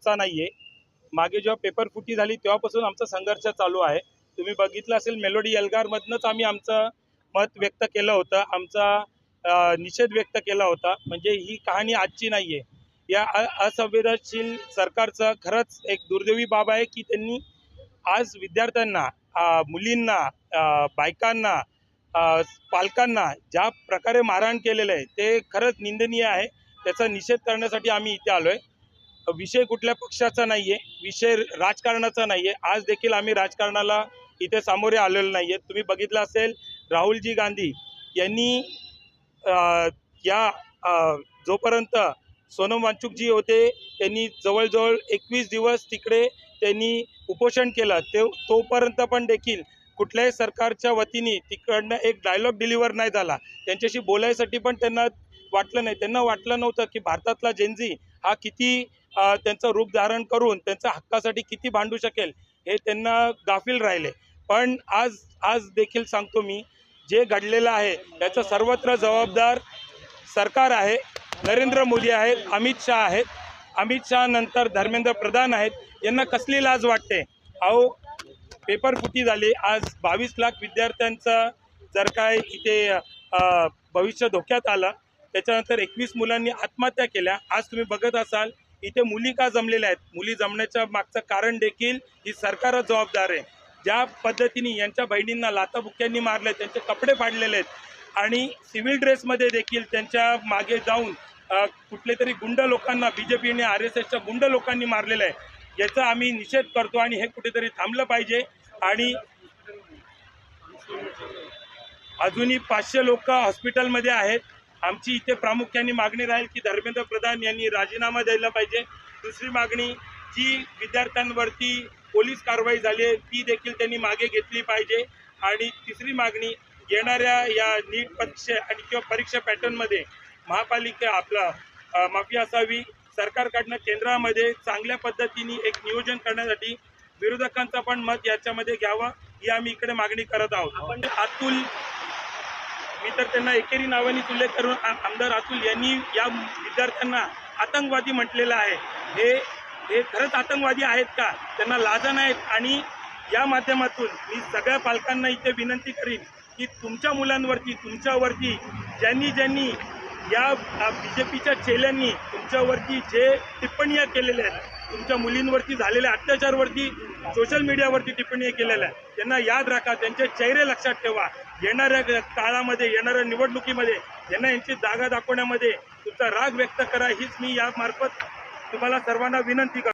आजचा नाहीये। मागे जेव्हा पेपर फुटी झाली तेव्हापासून आमचा संघर्ष चालू आहे। तुम्ही बघितलं असेल मेलोडी एल्गार मधनच आम्ही आमचं मत व्यक्त केलं होतं, आमचा निषेध व्यक्त केला होता। म्हणजे ही कहाणी आजची नाहीये। या असंवेदनशील सरकारचं खरंच एक दुर्दैवी बाब आहे की त्यांनी आज विद्यार्थ्यांना, मुलींना, बायकांना, पालकांना ज्या प्रकारे मारहाण केलेलं आहे ते खरंच निंदनीय आहे। त्याचा निषेध करण्यासाठी आम्ही इथे आलोय। विषय कुठल्या पक्षाचा नाहीये, विषय राजकारणाचा नाहीये। आज देखील आम्ही राजकारणाला इथे सामोरे आलेलो नाहीये। तुम्ही बघितलं असेल राहुलजी गांधी यांनी जोपर्यंत सोनम वांगचुकजी होते त्यांनी जवळजवळ 21 दिवस तिकडे त्यांनी उपोषण केलं। तोपर्यंत पण देखील कुठल्याही सरकारच्या वतीने तिकडनं एक डायलॉग डिलिव्हर नाही झाला। त्यांच्याशी बोलायसाठी पण त्यांना वाटलं नाही। त्यांना वाटलं नव्हतं की भारतातला जेनझी हा किती त्यांचं रूप धारण करून त्यांच्या हक्कासाठी किती भांडू शकेल, हे त्यांना गाफील राहिले। पण आज देखील सांगतो मी, जे घडलेलं आहे याचा सर्वत्र जबाबदार सरकार आहे। नरेंद्र मोदी आहेत, अमित शाह आहेत, अमित शाह नंतर धर्मेंद्र प्रधान आहेत। यांना कसली लाज वाटते? अहो, पेपर फुटी झाली। आज 22 लाख विद्यार्थ्यांचं जर काय इथे भविष्य धोक्यात आलं, त्याच्यानंतर 21 मुलांनी आत्महत्या केल्या। आज तुम्ही बघत असाल इथे मुली का जमलेल्या आहेत? मुली जमण्याच्या मागचं कारण देखील ही सरकारच जबाबदार आहे। ज्या पद्धतीने यांच्या बहिणींना लाथाबुक्क्यांनी मारले, त्यांचे कपडे फाडलेले आहेत आणि सिव्हिल ड्रेसमध्ये देखील त्यांच्या मागे जाऊन कुठले तरी गुंड लोकांना, बीजेपीने RSSच्या गुंड लोकांनी मारलेलं आहे। याचा आम्ही निषेध करतो आणि हे कुठेतरी थांबलं पाहिजे। आणि अजूनही 500 लोक हॉस्पिटलमध्ये आहेत। आमची इथे प्रामुख्याने मागणी राहील की धर्मेंद्र प्रधान यांनी राजीनामा द्यायला पाहिजे। दुसरी मागणी, जी विद्यार्थ्यांवरती पोलीस कारवाई झाली आहे ती देखील त्यांनी मागे घेतली पाहिजे। आणि तिसरी मागणी, येणाऱ्या या नीट परीक्षा आणि किंवा परीक्षा पॅटर्नमध्ये महापालिका माफी असावी। सरकारकडनं केंद्रामध्ये चांगल्या पद्धतीने एक नियोजन करण्यासाठी विरोधकांचा पण मत याच्यामध्ये घ्यावं, ही आम्ही इकडे मागणी करत आहोत। आपण अतुल, मी तर त्यांना एकेरी नावाने उल्लेख करून आमदार अतुल यांनी या विद्यार्थ्यांना आतंकवादी म्हटलेलं आहे। हे खरंच आतंकवादी आहेत का? त्यांना लाज नाहीत। आणि या माध्यमातून मी सगळ्या पालकांना इथे विनंती करीन की तुमच्या मुलांवरती, तुमच्यावरती ज्यांनी या बीजेपीच्या चेल्यांनी तुमच्यावरती जे टिप्पणीਆਂ केलेल्या आहेत, तुमच्या मुलींवरती झालेल्या अत्याचारवरती सोशल मीडियावरती टिप्पणी केलेल्या आहेत, त्यांना याद राखा, त्यांचे चेहरे लक्षात ठेवा। येणाऱ्या काळामध्ये, येणाऱ्या निवडणुकीमध्ये यांना यांची जागा दाखवण्यामध्ये तुमचा राग व्यक्त करा, हीच मी या मार्फत तुम्हाला सर्वांना विनंती करतो।